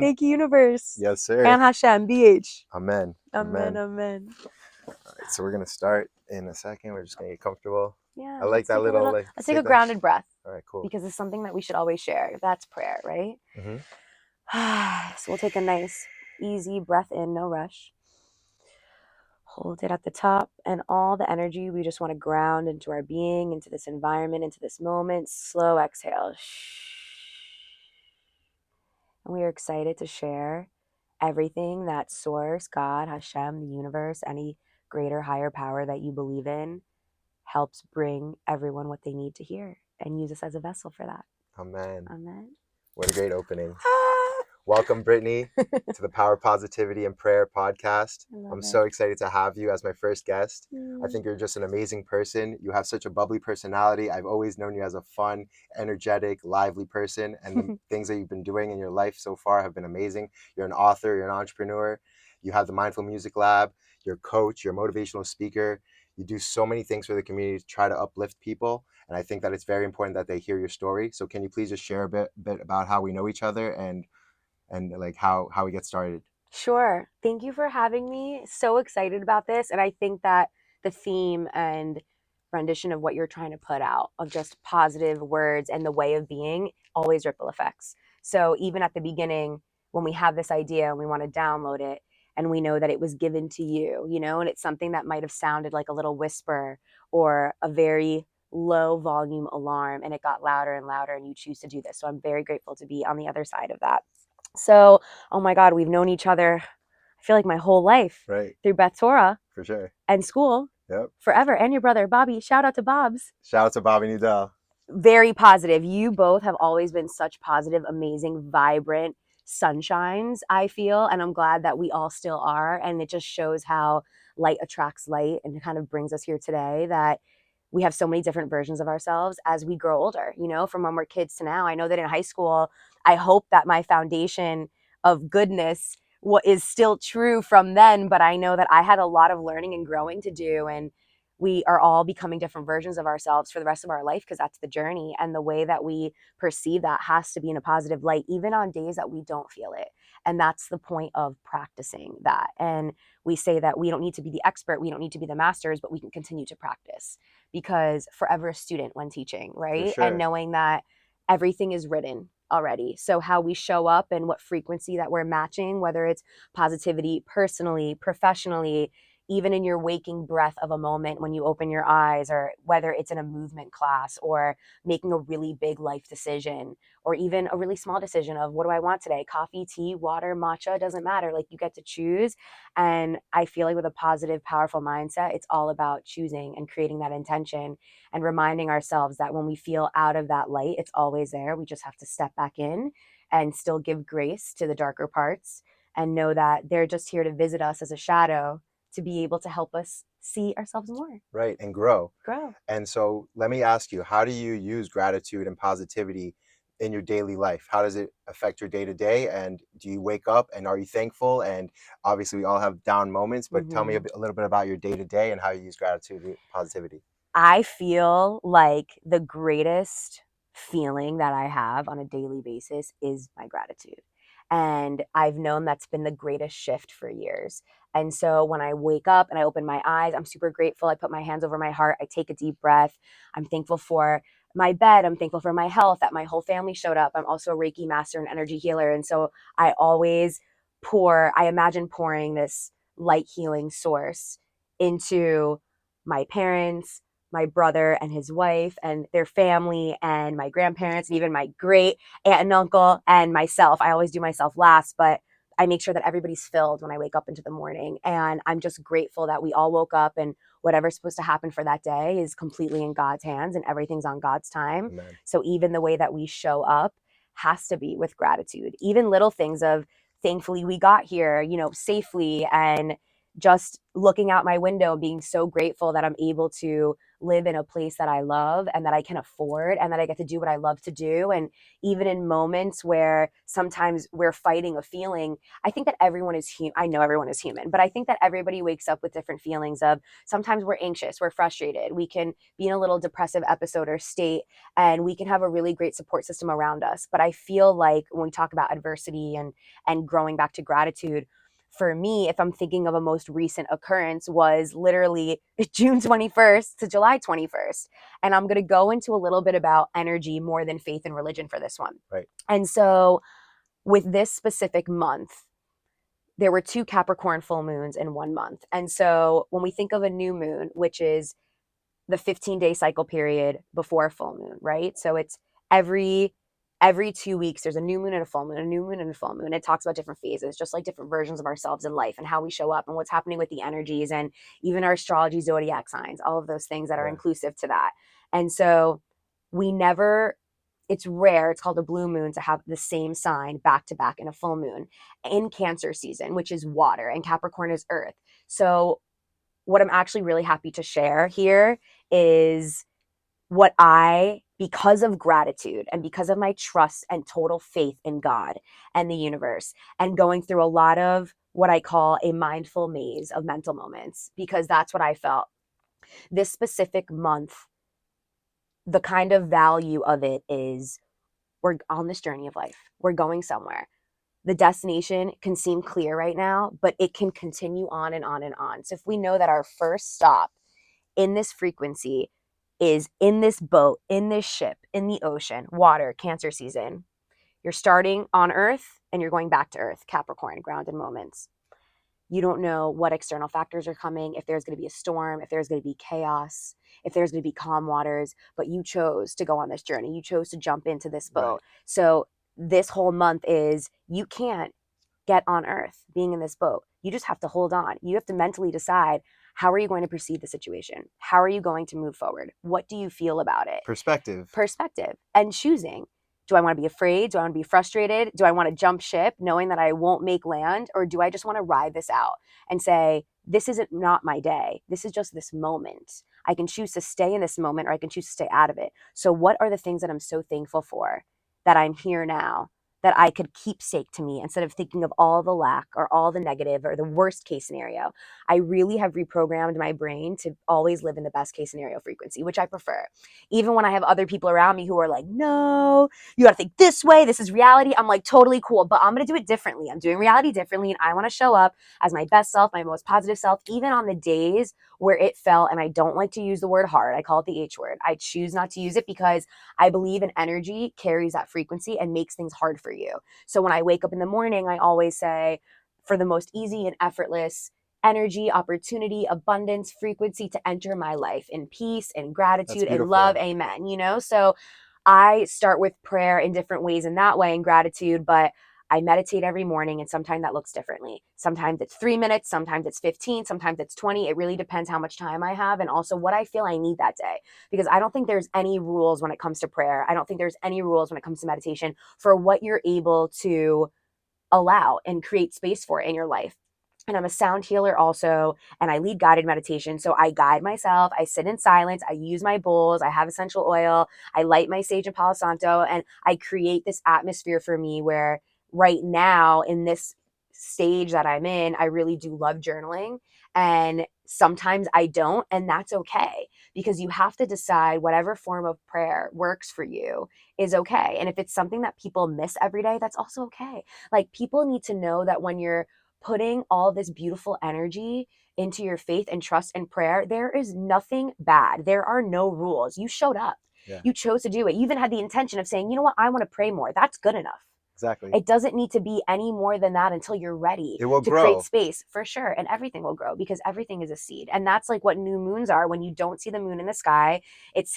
Thank you, universe. Yes, sir. And Hashem, BH. Amen. Amen, amen. All right, so we're gonna start in a second. We're just gonna get comfortable. Yeah, I like that little. let's take a grounded breath All right, cool. because it's something that we should always share. That's prayer, right? Mm-hmm. So we'll take a nice, easy breath in, no rush. Hold it at the top, and all the energy we just want to ground into our being, into this environment, into this moment. Slow exhale. And we are excited to share everything that Source, God, Hashem, the universe, any greater, higher power that you believe in helps bring everyone what they need to hear, and use us as a vessel for that. Amen. Amen. What a great opening. Welcome, Brittany, to the Power, Positivity, and Prayer podcast. I'm so excited to have you as my first guest. I think you're just an amazing person. You have such a bubbly personality. I've always known you as a fun, energetic, lively person, and the things that you've been doing in your life so far have been amazing. You're an author, you're an entrepreneur, you have the Mindful Music Lab, you're a coach, you're a motivational speaker. You do so many things for the community to try to uplift people, and I think that it's very important that they hear your story. So can you please just share a bit about how we know each other and like how we get started? Sure. Thank you for having me. So excited about this. And I think that the theme and rendition of what you're trying to put out of just positive words and the way of being always ripple effects. So even at the beginning, when we have this idea and we want to download it and we know that it was given to you, and it's something that might have sounded like a little whisper or a very low volume alarm, and it got louder and louder, and you choose to do this. So I'm very grateful to be on the other side of that. So, oh my God, we've known each other, I feel like my whole life. Right. Through Beth Torah. For sure. And school. Yep. Forever. And your brother, Bobby. Shout out to Bob's. Shout out to Bobby Nudell. Very positive. You both have always been such positive, amazing, vibrant sunshines, I feel. And I'm glad that we all still are. And it just shows how light attracts light, and it kind of brings us here today that we have so many different versions of ourselves as we grow older, from when we're kids to now. I know that in high school, I hope that my foundation of goodness what is still true from then, but I know that I had a lot of learning and growing to do, and we are all becoming different versions of ourselves for the rest of our life, because that's the journey, and the way that we perceive that has to be in a positive light, even on days that we don't feel it. And that's the point of practicing that. And we say that we don't need to be the expert, we don't need to be the masters, but we can continue to practice, because forever a student when teaching, right? Sure. And knowing that everything is written already. So how we show up and what frequency that we're matching, whether it's positivity personally, professionally, even in your waking breath of a moment when you open your eyes, or whether it's in a movement class or making a really big life decision, or even a really small decision of what do I want today? Coffee, tea, water, matcha, doesn't matter. Like, you get to choose. And I feel like with a positive, powerful mindset, it's all about choosing and creating that intention and reminding ourselves that when we feel out of that light, it's always there. We just have to step back in and still give grace to the darker parts, and know that they're just here to visit us as a shadow, to be able to help us see ourselves more. Right, and grow. Grow. And so let me ask you, how do you use gratitude and positivity in your daily life? How does it affect your day-to-day? And do you wake up and are you thankful? And obviously we all have down moments, but tell me a little bit about your day-to-day and how you use gratitude and positivity. I feel like the greatest feeling that I have on a daily basis is my gratitude. And I've known that's been the greatest shift for years. And so when I wake up and I open my eyes, I'm super grateful. I put my hands over my heart. I take a deep breath. I'm thankful for my bed. I'm thankful for my health, that my whole family showed up. I'm also a Reiki master and energy healer. And so I always I imagine pouring this light healing source into my parents, my brother and his wife and their family, and my grandparents, and even my great aunt and uncle, and myself. I always do myself last, but I make sure that everybody's filled when I wake up into the morning. And I'm just grateful that we all woke up, and whatever's supposed to happen for that day is completely in God's hands, and everything's on God's time. Amen. So even the way that we show up has to be with gratitude. Even little things of, thankfully we got here, safely, and just looking out my window and being so grateful that I'm able to live in a place that I love and that I can afford and that I get to do what I love to do. And even in moments where sometimes we're fighting a feeling, I think that everyone is human. I know everyone is human, but I think that everybody wakes up with different feelings of sometimes we're anxious, we're frustrated, we can be in a little depressive episode or state, and we can have a really great support system around us. But I feel like when we talk about adversity and growing back to gratitude, for me, if I'm thinking of a most recent occurrence, was literally June 21st to July 21st. And I'm going to go into a little bit about energy more than faith and religion for this one. Right. And so with this specific month, there were 2 Capricorn full moons in 1 month. And so when we think of a new moon, which is the 15-day cycle period before a full moon, right? So it's every 2 weeks there's a new moon and a full moon, a new moon and a full moon. It talks about different phases, just like different versions of ourselves in life and how we show up and what's happening with the energies and even our astrology, zodiac signs, all of those things that are inclusive to that. And so we never, it's rare, it's called a blue moon, to have the same sign back to back in a full moon in Cancer season, which is water, and Capricorn is earth. So what I'm actually really happy to share here is what because of gratitude and because of my trust and total faith in God and the universe, and going through a lot of what I call a mindful maze of mental moments, because that's what I felt. This specific month, the kind of value of it is we're on this journey of life. We're going somewhere. The destination can seem clear right now, but it can continue on and on and on. So if we know that our first stop in this frequency is in this boat, in this ship, in the ocean, water, Cancer season, you're starting on Earth and you're going back to Earth, Capricorn, grounded moments. You don't know what external factors are coming, if there's going to be a storm, if there's going to be chaos, if there's going to be calm waters, but you chose to go on this journey. You chose to jump into this boat. Right. So this whole month is, you can't get on Earth being in this boat. You just have to hold on. You have to mentally decide, how are you going to perceive the situation? How are you going to move forward? What do you feel about it? Perspective. And choosing. Do I want to be afraid? Do I want to be frustrated? Do I want to jump ship knowing that I won't make land? Or do I just want to ride this out and say, this isn't not my day. This is just this moment. I can choose to stay in this moment, or I can choose to stay out of it. So what are the things that I'm so thankful for that I'm here now, that I could keepsake to me instead of thinking of all the lack or all the negative or the worst case scenario? I really have reprogrammed my brain to always live in the best case scenario frequency, which I prefer. Even when I have other people around me who are like, no, you got to think this way. This is reality. I'm like, totally cool, but I'm going to do it differently. I'm doing reality differently. And I want to show up as my best self, my most positive self, even on the days where it felt, and I don't like to use the word hard. I call it the H word. I choose not to use it because I believe in energy carries that frequency and makes things hard for you. So when I wake up in the morning, I always say, for the most easy and effortless energy, opportunity, abundance, frequency to enter my life in peace and gratitude and love. Amen. You know, so I start with prayer in different ways in that way, and gratitude, but I meditate every morning, and sometimes that looks differently. Sometimes it's 3 minutes, sometimes it's 15, sometimes it's 20. It really depends how much time I have and also what I feel I need that day. Because I don't think there's any rules when it comes to prayer. I don't think there's any rules when it comes to meditation for what you're able to allow and create space for in your life. And I'm a sound healer also, and I lead guided meditation. So I guide myself. I sit in silence. I use my bowls. I have essential oil. I light my sage and Palo Santo, and I create this atmosphere for me where right now in this stage that I'm in, I really do love journaling. And sometimes I don't, and that's okay, because you have to decide whatever form of prayer works for you is okay. And if it's something that people miss every day, that's also okay. Like, people need to know that when you're putting all this beautiful energy into your faith and trust and prayer, there is nothing bad. There are no rules. You showed up. Yeah. You chose to do it. You even had the intention of saying, you know what, I want to pray more. That's good enough. Exactly. It doesn't need to be any more than that until you're ready to create space, for sure. And everything will grow, because everything is a seed. And that's like what new moons are. When you don't see the moon in the sky, it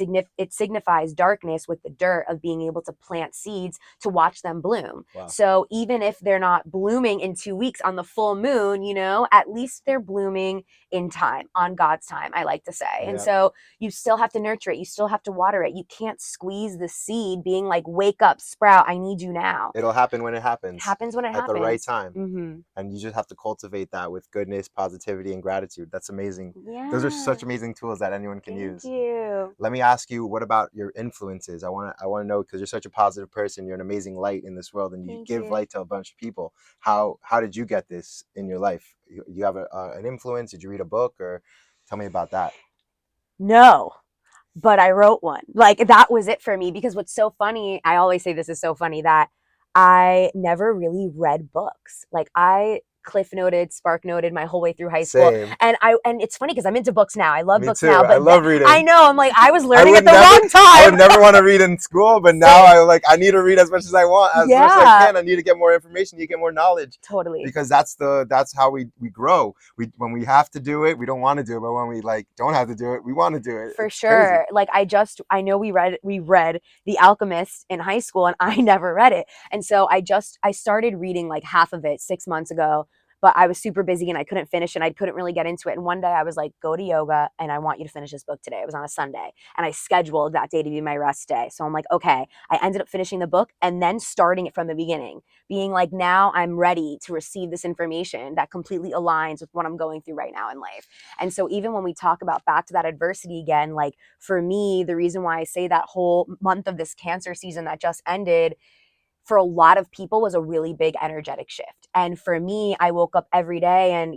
signifies darkness with the dirt of being able to plant seeds to watch them bloom. Wow. So even if they're not blooming in 2 weeks on the full moon, you know, at least they're blooming in time, on God's time, I like to say. Yeah. And so you still have to nurture it. You still have to water it. You can't squeeze the seed being like, wake up, sprout, I need you now. happen when it happens. Happens when it At the right happens. time. Mm-hmm. And you just have to cultivate that with goodness, positivity, and gratitude. That's amazing. Those are Yeah. such amazing tools that anyone can Thank use. you. Let me ask you, what about your influences? I want to know, because you're such a positive person. You're an amazing light in this world, and you Thank give you. light to a bunch of people. How did you get this in your life? You have an influence? Did you read a book, or tell me about that? No, but I wrote one. Like that was it for me because what's so funny, I always say this is so funny that I never really read books. Like I cliff noted, spark noted my whole way through high school. Same. And it's funny because I'm into books now. I love Me books too. now, I but love I reading. know I'm like I was I learning would at the never, wrong I would time. never want to read in school, but now I need to read as much as I want, as much as I Yeah, can. I need to get more information, need to get more knowledge, totally. because that's how we grow. When we have to do it, we don't want to do it, but when we like don't have to do it, we want to do it. For It's crazy. sure. Like I know we read The Alchemist in high school and I never read it. And so I started reading like half of it 6 months ago, but I was super busy and I couldn't finish and I couldn't really get into it. And one day I was like, "Go to yoga and I want you to finish this book today." It was on a Sunday and I scheduled that day to be my rest day. So I'm like, "Okay." I ended up finishing the book and then starting it from the beginning, being like, "Now I'm ready to receive this information that completely aligns with what I'm going through right now in life." And so even when we talk about back to that adversity again, like for me, the reason why I say that whole month of this cancer season that just ended for a lot of people was a really big energetic shift. And for me, I woke up every day and,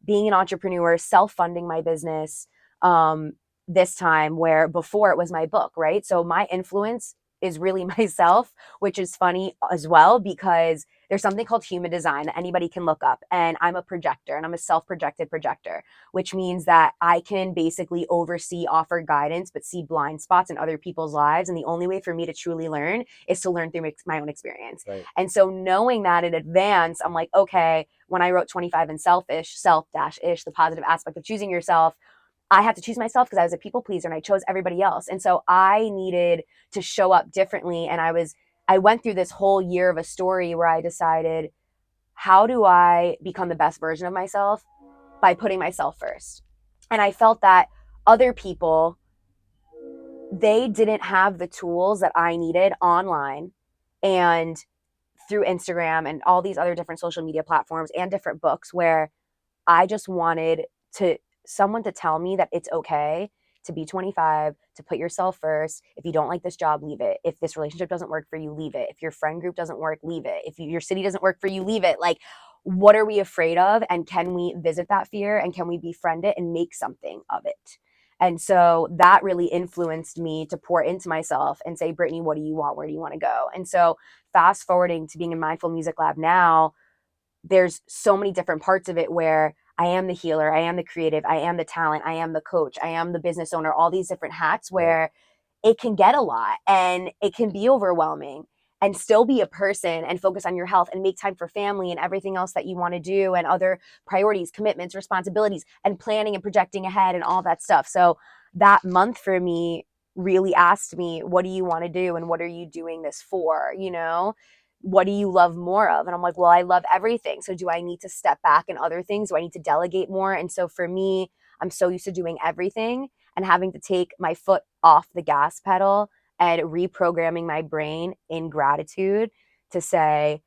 being an entrepreneur, self-funding my business, um, this time where before it was my book, right? So my influence is really myself, which is funny as well because there's something called human design that anybody can look up. And I'm a projector and I'm a self-projected projector, which means that I can basically oversee, offer guidance, but see blind spots in other people's lives. And the only way for me to truly learn is to learn through my own experience. Right. And so knowing that in advance, I'm like, okay, when I wrote 25 and selfish, self-ish, the positive aspect of choosing yourself, I had to choose myself because I was a people pleaser and I chose everybody else. And so I needed to show up differently. And I went through this whole year of a story where I decided, how do I become the best version of myself? By putting myself first. And I felt that other people, they didn't have the tools that I needed online and through Instagram and all these other different social media platforms and different books where I just wanted to someone to tell me that it's okay to be 25, to put yourself first. If you don't like this job, leave it. If this relationship doesn't work for you, leave it. If your friend group doesn't work, leave it. If your city doesn't work for you, leave it. Like, what are we afraid of? And can we visit that fear and can we befriend it and make something of it? And so that really influenced me to pour into myself and say, Brittany, what do you want? Where do you want to go? And so fast forwarding to being in Mindful Music Lab now, there's so many different parts of it where I am the healer, I am the creative, I am the talent, I am the coach, I am the business owner, all these different hats where it can get a lot and it can be overwhelming and still be a person and focus on your health and make time for family and everything else that you want to do and other priorities, commitments, responsibilities, and planning and projecting ahead and all that stuff. So that month for me really asked me, what do you want to do and what are you doing this for? What do you love more of? And I'm like, well, I love everything. So do I need to step back in other things? Do I need to delegate more? And so for me, I'm so used to doing everything and having to take my foot off the gas pedal and reprogramming my brain in gratitude to say,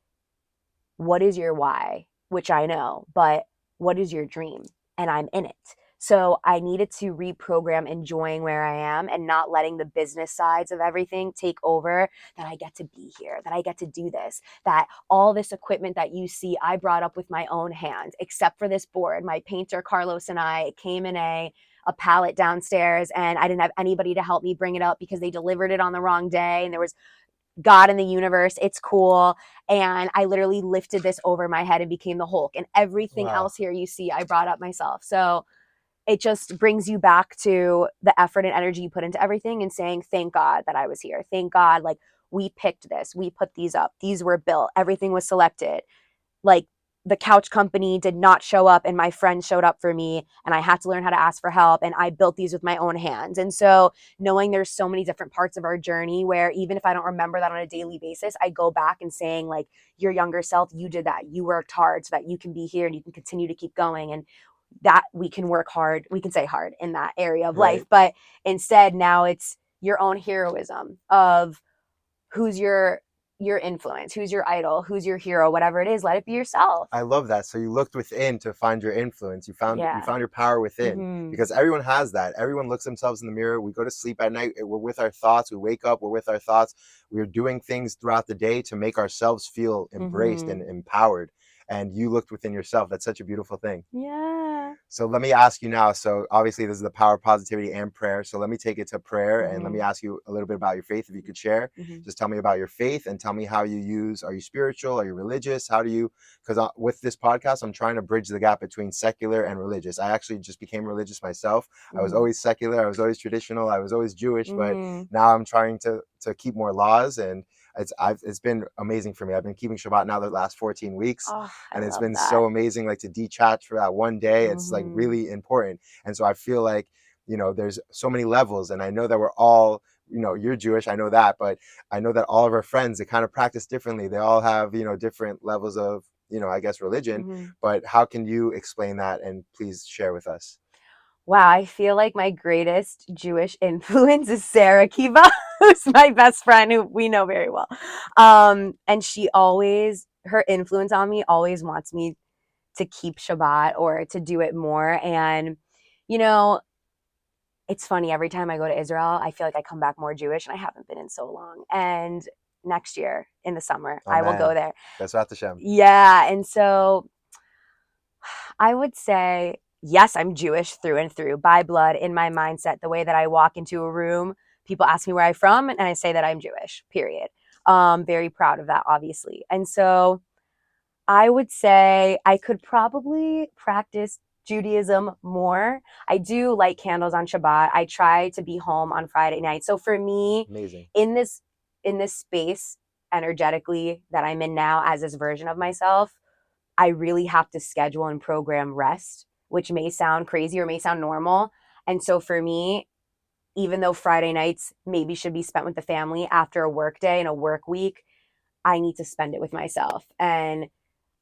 what is your why? Which I know, but what is your dream? And I'm in it. So I needed to reprogram enjoying where I am and not letting the business sides of everything take over, that I get to be here, that I get to do this, that all this equipment that you see, I brought up with my own hands, except for this board. My painter, Carlos, and I, it came in a pallet downstairs and I didn't have anybody to help me bring it up because they delivered it on the wrong day and there was God in the universe, it's cool. And I literally lifted this over my head and became the Hulk. And everything Wow. else here you see, I brought up myself. So it just brings you back to the effort and energy you put into everything and saying, thank God that I was here. Thank God, like we picked this, we put these up, these were built, everything was selected. Like the couch company did not show up and my friend showed up for me and I had to learn how to ask for help and I built these with my own hands. And so knowing there's so many different parts of our journey where even if I don't remember that on a daily basis, I go back and saying like, your younger self, you did that, you worked hard so that you can be here and you can continue to keep going. And that we can work hard, we can say hard in that area of life, Right. but instead now it's your own heroism of who's your your influence? Who's your idol? Who's your hero? Whatever it is, let it be yourself. I love that. So you looked within to find your influence. You found your power within, because everyone has that. Everyone looks themselves in the mirror. We go to sleep at night, we're with our thoughts. We wake up, we're with our thoughts. We're doing things throughout the day to make ourselves feel embraced and empowered. And you looked within yourself. That's such a beautiful thing. Yeah. So let me ask you now. So obviously this is the power of positivity and prayer. So let me take it to prayer and let me ask you a little bit about your faith. If you could share, just tell me about your faith and tell me how you use, are you spiritual? Are you religious? How do you, because with this podcast, I'm trying to bridge the gap between secular and religious. I actually just became religious myself. I was always secular. I was always traditional. I was always Jewish, but now I'm trying to keep more laws, and it's been amazing for me. I've been keeping Shabbat now the last 14 weeks, and it's been so amazing, like, to detach for that one day. It's like really important. And so I feel like, there's so many levels, and I know that we're all, you're Jewish, I know that, but I know that all of our friends, they kind of practice differently. They all have, different levels of, I guess, religion. But how can you explain that, and please share with us? Wow, I feel like my greatest Jewish influence is Sarah Kiva, who's my best friend, who we know very well. And her influence on me always wants me to keep Shabbat or to do it more. And, it's funny, every time I go to Israel, I feel like I come back more Jewish, and I haven't been in so long. And next year in the summer, I will go there. Bezrat Hashem. Yeah. And so I would say, yes, I'm Jewish through and through, by blood, in my mindset. The way that I walk into a room, people ask me where I'm from, and I say that I'm Jewish, period. Very proud of that, obviously. And so I would say I could probably practice Judaism more. I do light candles on Shabbat. I try to be home on Friday night. So for me, amazing, in this space energetically that I'm in now as this version of myself, I really have to schedule and program rest, which may sound crazy or may sound normal. And so for me, even though Friday nights maybe should be spent with the family after a work day and a work week, I need to spend it with myself. And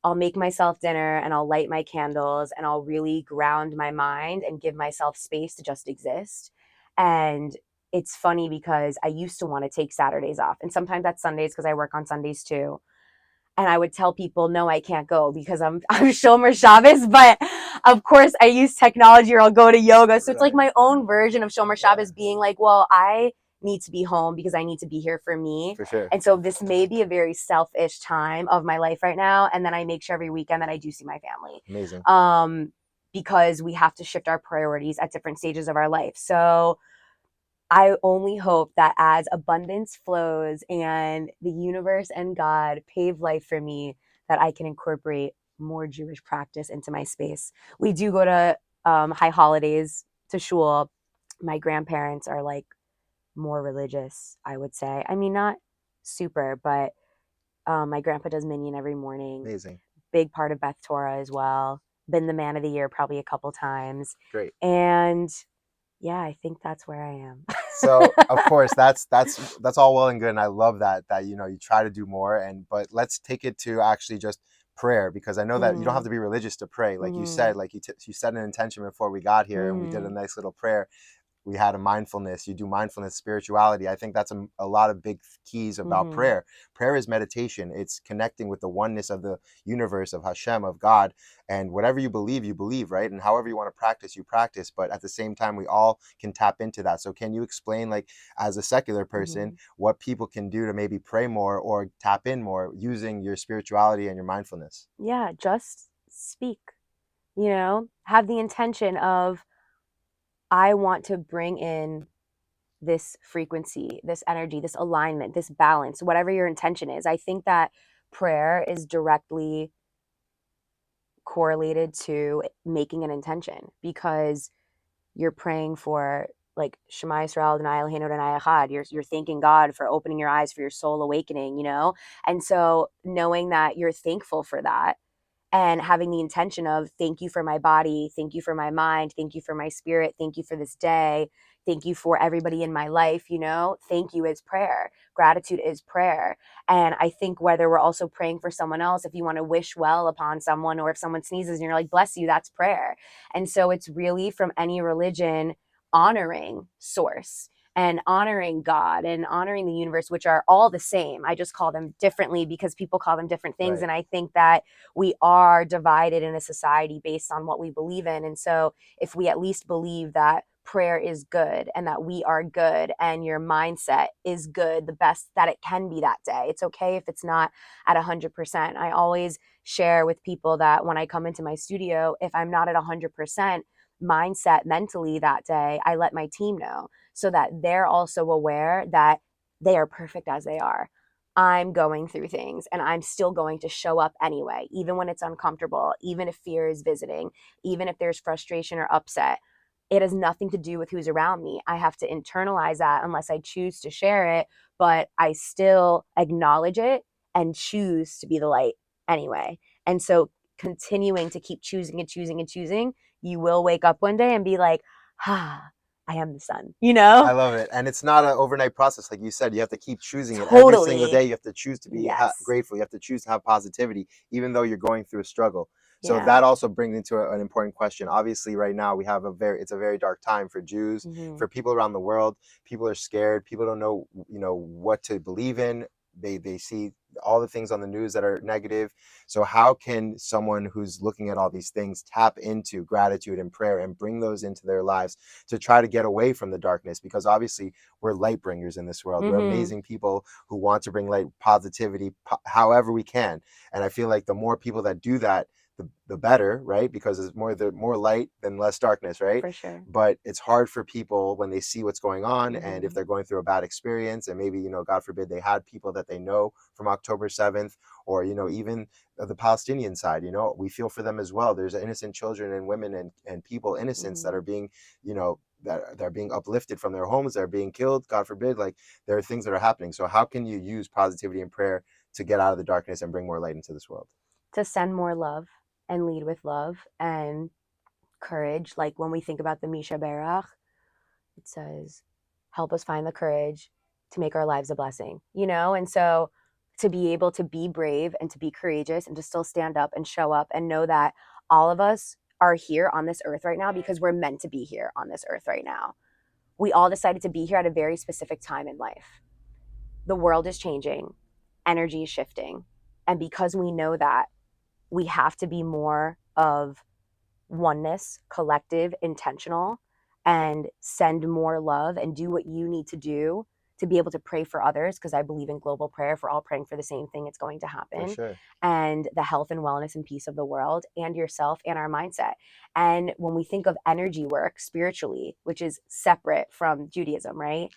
I'll make myself dinner, and I'll light my candles, and I'll really ground my mind and give myself space to just exist. And it's funny because I used to want to take Saturdays off, and sometimes that's Sundays because I work on Sundays too. And I would tell people, no, I can't go because I'm Shomer Shabbos. But of course, I use technology, or I'll go to yoga. So it's like my own version of Shomer Shabbos, being like, well, I need to be home because I need to be here for me. For sure. And so this may be a very selfish time of my life right now. And then I make sure every weekend that I do see my family. Amazing. Because we have to shift our priorities at different stages of our life. So I only hope that as abundance flows and the universe and God pave life for me, that I can incorporate more Jewish practice into my space. We do go to high holidays to shul. My grandparents are like more religious, I would say. I mean, not super, but my grandpa does minyan every morning. Amazing. Big part of Beth Torah as well. Been the man of the year probably a couple times. Great. And yeah, I think that's where I am. So of course that's all well and good, and I love that you try to do more, but let's take it to actually just prayer, because I know that you don't have to be religious to pray. Like you said, like you set an intention before we got here, and we did a nice little prayer. We had a mindfulness, you do mindfulness, spirituality. I think that's a lot of big keys about prayer. Prayer is meditation. It's connecting with the oneness of the universe, of Hashem, of God. And whatever you believe, right? And however you want to practice, you practice. But at the same time, we all can tap into that. So can you explain, like, as a secular person, what people can do to maybe pray more or tap in more using your spirituality and your mindfulness? Yeah, just speak, have the intention of, I want to bring in this frequency, this energy, this alignment, this balance, whatever your intention is. I think that prayer is directly correlated to making an intention, because you're praying for, like, Shema Yisrael, Adonai Eloheinu, Adonai Echad. You're thanking God for opening your eyes, for your soul awakening, And so knowing that you're thankful for that, and having the intention of, thank you for my body, thank you for my mind, thank you for my spirit, thank you for this day, thank you for everybody in my life, thank you is prayer. Gratitude is prayer. And I think whether we're also praying for someone else, if you want to wish well upon someone, or if someone sneezes and you're like, bless you, that's prayer. And so it's really, from any religion, honoring source and honoring God and honoring the universe, which are all the same. I just call them differently because people call them different things. Right. And I think that we are divided in a society based on what we believe in. And so if we at least believe that prayer is good and that we are good and your mindset is good, the best that it can be that day. It's okay if it's not at 100%. I always share with people that when I come into my studio, if I'm not at 100% mindset mentally that day, I let my team know so that they're also aware that they are perfect as they are. I'm going through things and I'm still going to show up anyway, even when it's uncomfortable, even if fear is visiting, even if there's frustration or upset. It has nothing to do with who's around me. I have to internalize that unless I choose to share it, but I still acknowledge it and choose to be the light anyway. And so continuing to keep choosing and choosing and choosing, you will wake up one day and be like, I am the sun, I love it. And it's not an overnight process. Like you said, you have to keep choosing it every single day. Totally. You have to choose to be Yes. grateful. You have to choose to have positivity, even though you're going through a struggle. So Yeah. that also brings into an important question. Obviously, right now we have it's a very dark time for Jews, for people around the world. People are scared. People don't know, what to believe in. They see all the things on the news that are negative. So how can someone who's looking at all these things tap into gratitude and prayer and bring those into their lives to try to get away from the darkness? Because obviously we're light bringers in this world. We're amazing people who want to bring light, positivity, however we can. And I feel like the more people that do that, the better, right? Because there's more light than less darkness, right? For sure. But it's hard for people when they see what's going on, and if they're going through a bad experience, and maybe, God forbid, they had people that they know from October 7th, or even the Palestinian side. We feel for them as well. There's innocent children and women and people, innocents, that are being, that they're being uplifted from their homes, they're being killed, God forbid. Like, there are things that are happening. So how can you use positivity and prayer to get out of the darkness and bring more light into this world? To send more love and lead with love and courage. Like when we think about the Misha Berach, it says, help us find the courage to make our lives a blessing, And so to be able to be brave and to be courageous and to still stand up and show up and know that all of us are here on this earth right now because we're meant to be here on this earth right now. We all decided to be here at a very specific time in life. The world is changing, energy is shifting. And because we know that, we have to be more of oneness, collective, intentional, and send more love and do what you need to do to be able to pray for others, because I believe in global prayer. If we're all praying for the same thing, it's going to happen. For sure. And the health and wellness and peace of the world and yourself and our mindset. And when we think of energy work spiritually, which is separate from Judaism, right?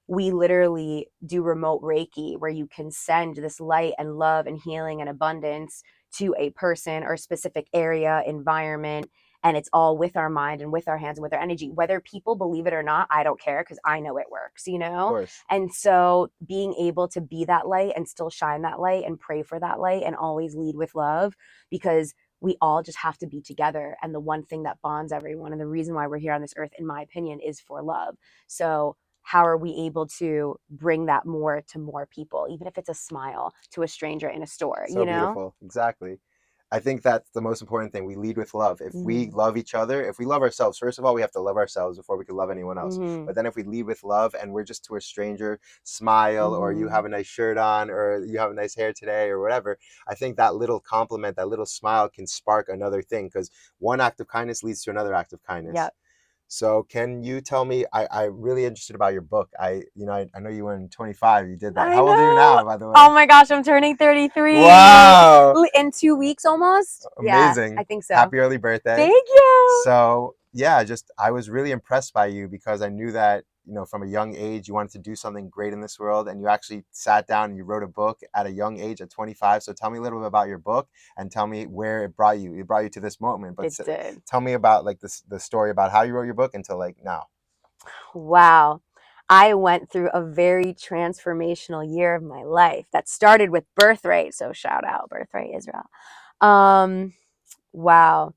We literally do remote Reiki where you can send this light and love and healing and abundance to a person or specific area, environment, and it's all with our mind and with our hands and with our energy. Whether people believe it or not, I don't care because I know it works, Of course. And so being able to be that light and still shine that light and pray for that light and always lead with love, because we all just have to be together. And the one thing that bonds everyone and the reason why we're here on this earth, in my opinion, is for love. So how are we able to bring that more to more people, even if it's a smile to a stranger in a store, So beautiful. Exactly. I think that's the most important thing. We lead with love. If we love each other, if we love ourselves, first of all, we have to love ourselves before we can love anyone else. But then if we lead with love and we're just to a stranger, smile, or you have a nice shirt on, or you have a nice hair today, or whatever, I think that little compliment, that little smile can spark another thing, because one act of kindness leads to another act of kindness. Yep. So can you tell me, I'm really interested about your book. I know you were in 25, you did that. How old are you now, by the way? Oh my gosh, I'm turning 33. Wow. In 2 weeks almost. Amazing. Yeah, I think so. Happy early birthday. Thank you. So yeah, I was really impressed by you, because I knew that, from a young age, you wanted to do something great in this world, and you actually sat down and you wrote a book at a young age, at 25. So tell me a little bit about your book and tell me where it brought you. It brought you to this moment, but tell me about like the story about how you wrote your book until like now. Wow. I went through a very transformational year of my life that started with Birthright. So shout out Birthright Israel. Wow.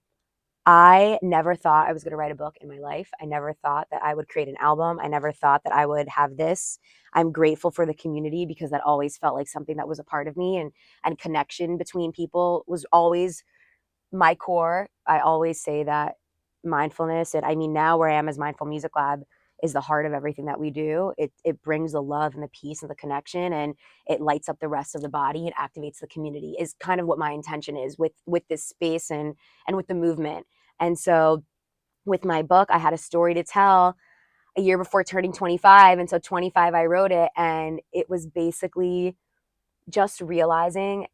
I never thought I was going to write a book in my life. I never thought that I would create an album. I never thought that I would have this. I'm grateful for the community, because that always felt like something that was a part of me, and connection between people was always my core. I always say that mindfulness, and I mean, now where I am as Mindful Music Lab, is the heart of everything that we do. It brings the love and the peace and the connection, and it lights up the rest of the body. It activates the community, is kind of what my intention is with this space and with the movement. And so with my book, I had a story to tell a year before turning 25. And so 25, I wrote it, and it was basically just realizing,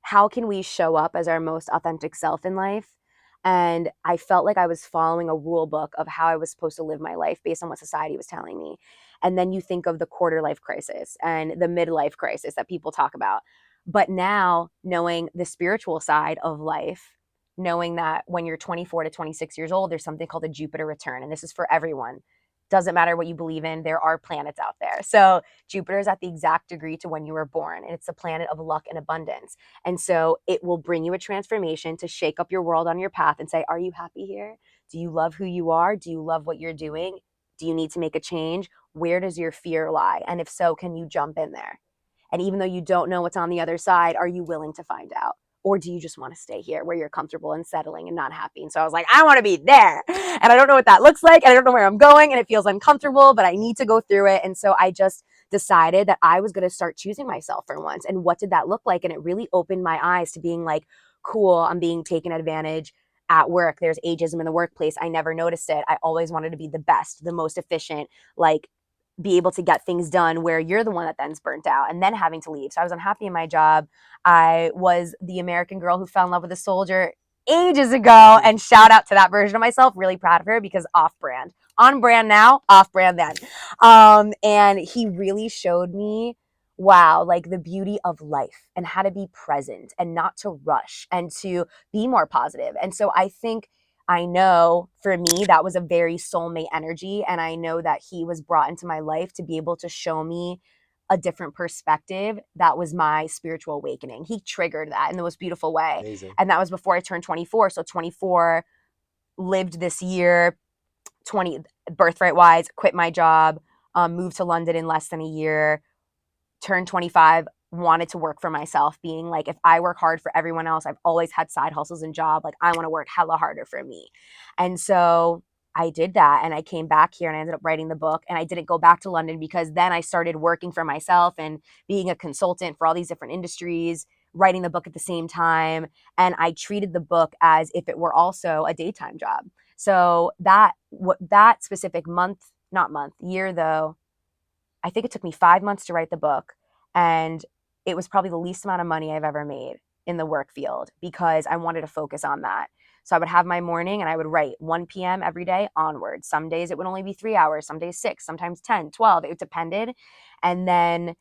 how can we show up as our most authentic self in life? And I felt like I was following a rule book of how I was supposed to live my life based on what society was telling me. And then you think of the quarter life crisis and the midlife crisis that people talk about. But now, knowing the spiritual side of life, knowing that when you're 24 to 26 years old, there's something called a Jupiter return. And this is for everyone. Doesn't matter what you believe in, there are planets out there. So Jupiter is at the exact degree to when you were born, and it's the planet of luck and abundance. And so it will bring you a transformation to shake up your world on your path and say, are you happy here? Do you love who you are? Do you love what you're doing? Do you need to make a change? Where does your fear lie? And if so, can you jump in there? And even though you don't know what's on the other side, are you willing to find out? Or do you just want to stay here where you're comfortable and settling and not happy? And so I was like, I want to be there. And I don't know what that looks like. And I don't know where I'm going. And it feels uncomfortable, but I need to go through it. And so I just decided that I was going to start choosing myself for once. And what did that look like? And it really opened my eyes to being like, cool, I'm being taken advantage at work. There's ageism in the workplace. I never noticed it. I always wanted to be the best, the most efficient, like be able to get things done, where you're the one that then's burnt out and then having to leave. So I was unhappy in my job. I was the American girl who fell in love with a soldier ages ago, and shout out to that version of myself. Really proud of her, because off brand. On brand now, off brand then. And he really showed me, wow, like the beauty of life and how to be present and not to rush and to be more positive. And so I know for me, that was a very soulmate energy. And I know that he was brought into my life to be able to show me a different perspective. That was my spiritual awakening. He triggered that in the most beautiful way. Amazing. And that was before I turned 24. So 24, lived this year, 20 birthright wise, quit my job, moved to London in less than a year, turned 25, wanted to work for myself, being like, if I work hard for everyone else, I've always had side hustles and job, like I want to work hella harder for me. And so I did that, and I came back here and I ended up writing the book. And I didn't go back to London, because then I started working for myself and being a consultant for all these different industries, writing the book at the same time. And I treated the book as if it were also a daytime job. So that specific year though, I think it took me 5 months to write the book, and it was probably the least amount of money I've ever made in the work field, because I wanted to focus on that. So I would have my morning and I would write 1 p.m. every day onwards. Some days it would only be 3 hours, some days 6, sometimes 10, 12. It depended. And then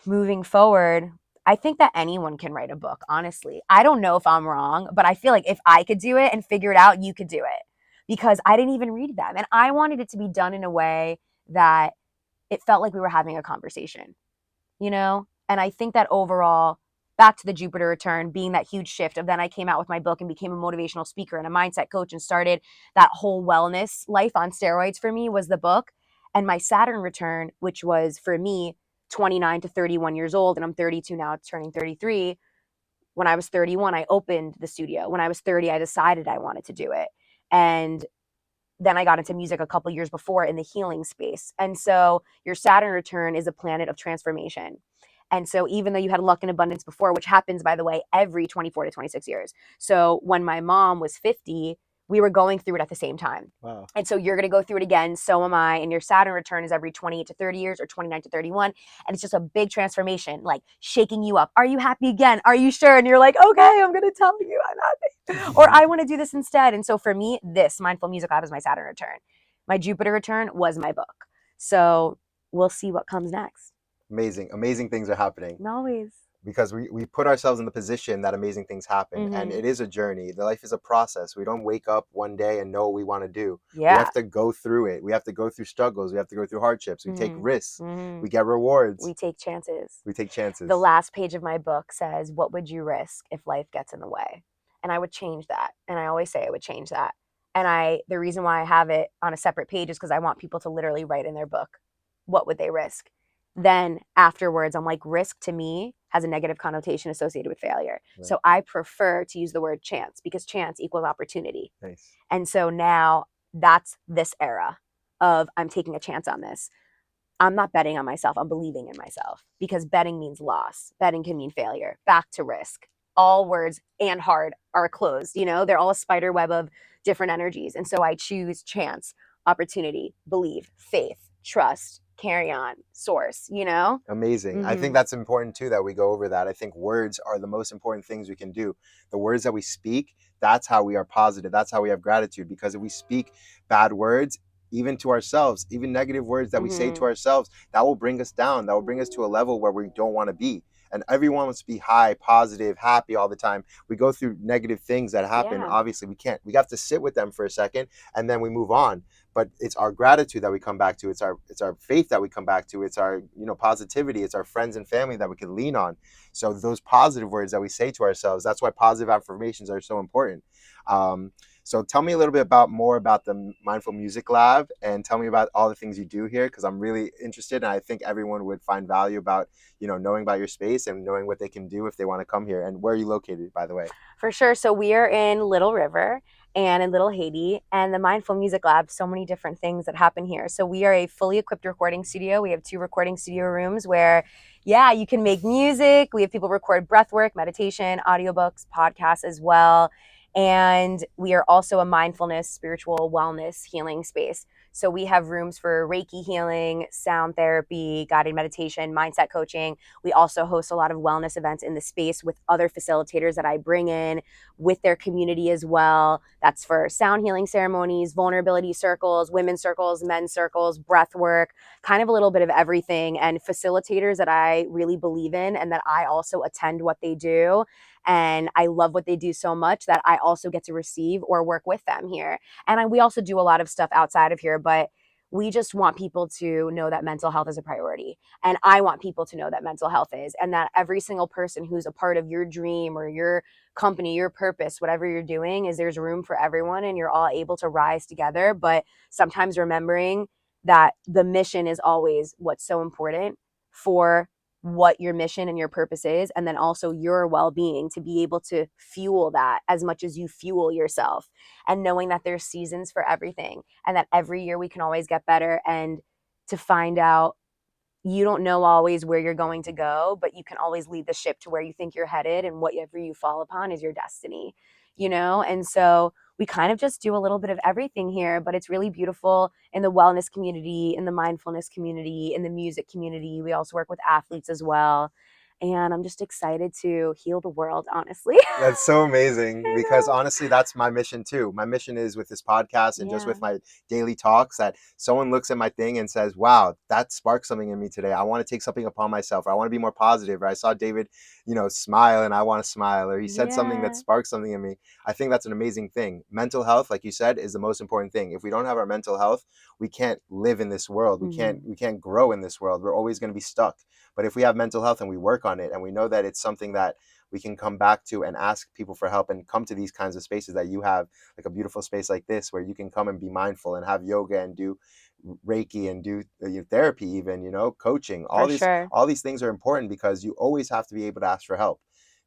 moving forward, I think that anyone can write a book, honestly. I don't know if I'm wrong, but I feel like if I could do it and figure it out, you could do it, because I didn't even read them. And I wanted it to be done in a way that it felt like we were having a conversation, you know? And I think that overall, back to the Jupiter return, being that huge shift of then I came out with my book and became a motivational speaker and a mindset coach and started that whole wellness life on steroids for me, was the book. And my Saturn return, which was for me 29 to 31 years old, and I'm 32 now, turning 33. When I was 31, I opened the studio. When I was 30, I decided I wanted to do it. And then I got into music a couple years before in the healing space. And so your Saturn return is a planet of transformation. And so even though you had luck and abundance before, which happens, by the way, every 24 to 26 years. So when my mom was 50, we were going through it at the same time. Wow. And so you're going to go through it again. So am I. And your Saturn return is every 28 to 30 years or 29 to 31. And it's just a big transformation, like shaking you up. Are you happy again? Are you sure? And you're like, okay, I'm going to tell you I'm happy. Or I want to do this instead. And so for me, this Mindful Music Lab is my Saturn return. My Jupiter return was my book. So we'll see what comes next. Amazing things are happening. Always. Because we put ourselves in the position that amazing things happen. And it is a journey. The life is a process. We don't wake up one day and know what we want to do. Yeah. We have to go through it. We have to go through struggles. We have to go through hardships. We take risks. We get rewards. We take chances. The last page of my book says, what would you risk if life gets in the way? And I would change that. And I always say I would change that. And the reason why I have it on a separate page is because I want people to literally write in their book, what would they risk? Then afterwards, I'm like, risk to me has a negative connotation associated with failure. Right. So I prefer to use the word chance, because chance equals opportunity. Nice. And so now that's this era. of I'm taking a chance on this. I'm not betting on myself. I'm believing in myself, because betting means loss. Betting can mean failure. Back to risk. All words and hard are closed. They're all a spider web of different energies. And so I choose chance, opportunity, believe, faith, trust, carry on, source. Amazing. I think Mm-hmm. that's important too that we go over that. I think words are the most important things we can do. The words that we speak, that's how we are positive. That's how we have gratitude. Because if we speak bad words, even to ourselves, even negative words that we say to Mm-hmm. ourselves, that will bring us down. That will bring us to a level where we don't want to be. And everyone wants to be high, positive, happy all the time. We go through negative things that happen. Yeah. Obviously, we can't. We have to sit with them for a second and then we move on. But it's our gratitude that we come back to. It's our faith that we come back to. It's our positivity. It's our friends and family that we can lean on. So those positive words that we say to ourselves, that's why positive affirmations are so important. So tell me a little bit more about the Mindful Music Lab, and tell me about all the things you do here, because I'm really interested, and I think everyone would find value about knowing about your space and knowing what they can do if they want to come here. And where are you located, by the way? For sure. So we are in Little River and in Little Haiti, and the Mindful Music Lab, so many different things that happen here. So we are a fully equipped recording studio. We have 2 recording studio rooms where, yeah, you can make music. We have people record breath work, meditation, audiobooks, podcasts as well. And we are also a mindfulness, spiritual wellness healing space. So we have rooms for Reiki healing, sound therapy, guided meditation, mindset coaching. We also host a lot of wellness events in the space with other facilitators that I bring in with their community as well. That's for sound healing ceremonies, vulnerability circles, women's circles, men's circles, breath work, kind of a little bit of everything, and facilitators that I really believe in and that I also attend what they do. And I love what they do so much that I also get to receive or work with them here. And we also do a lot of stuff outside of here, but we just want people to know that mental health is a priority. And I want people to know that mental health is, and that every single person who's a part of your dream or your company, your purpose, whatever you're doing, is there's room for everyone and you're all able to rise together. But sometimes remembering that the mission is always what's so important for what your mission and your purpose is, and then also your well-being, to be able to fuel that as much as you fuel yourself, and knowing that there's seasons for everything and that every year we can always get better, and to find out you don't know always where you're going to go, but you can always lead the ship to where you think you're headed, and whatever you fall upon is your destiny. And so we kind of just do a little bit of everything here, but it's really beautiful in the wellness community, in the mindfulness community, in the music community. We also work with athletes as well. And I'm just excited to heal the world, honestly. That's so amazing, I because know. honestly, that's my mission too. My mission is with this podcast and just Yeah. with my daily talks, that someone looks at my thing and says, wow, that sparked something in me today. I want to take something upon myself. Or I want to be more positive. Or I saw David, smile and I want to smile. Or he said something that Yeah. sparked something in me. I think that's an amazing thing. Mental health, like you said, is the most important thing. If we don't have our mental health, we can't live in this world. We can't Mm-hmm. we can't grow in this world. We're always going to be stuck. But if we have mental health and we work on it and we know that it's something that we can come back to and ask people for help and come to these kinds of spaces that you have, like a beautiful space like this where you can come and be mindful and have yoga and do Reiki and do therapy, even coaching. all For these sure. all these things are important because you always have to be able to ask for help.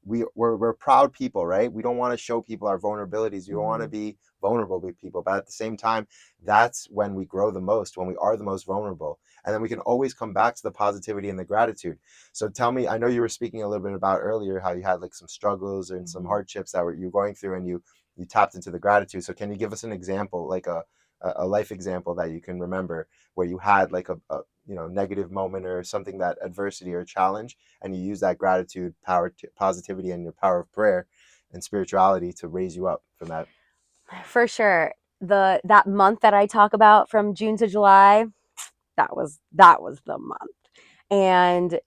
We're proud people, right? We don't want to show people our vulnerabilities. We don't want to Mm-hmm. be vulnerable with people, but at the same time, that's when we grow the most, when we are the most vulnerable. And then we can always come back to the positivity and the gratitude. So tell me, I know you were speaking a little bit about earlier how you had like some struggles and some Mm-hmm. hardships that you're going through, and you tapped into the gratitude. So can you give us an example, like a life example that you can remember, where you had like a negative moment or something, that adversity or challenge, and you use that gratitude, power, positivity, and your power of prayer and spirituality to raise you up from that? For sure. That month that I talk about from June to July, that was the month. And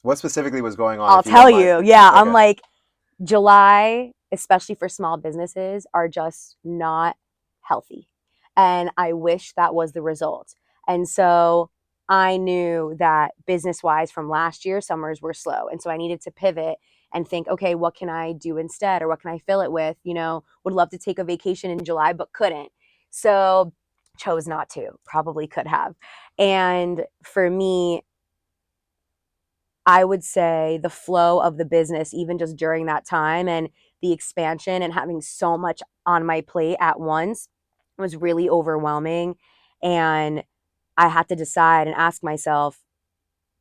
What specifically was going on, I'll if you don't tell mind? you, yeah, I'm Okay. like, July, especially for small businesses, are just not healthy. And I wish that was the result. And so I knew that business wise from last year, summers were slow. And so I needed to pivot and think, okay, what can I do instead? Or what can I fill it with? Would love to take a vacation in July, but couldn't. So chose not to, probably could have. And for me, I would say the flow of the business, even just during that time, and the expansion and having so much on my plate at once, was really overwhelming. And I had to decide and ask myself,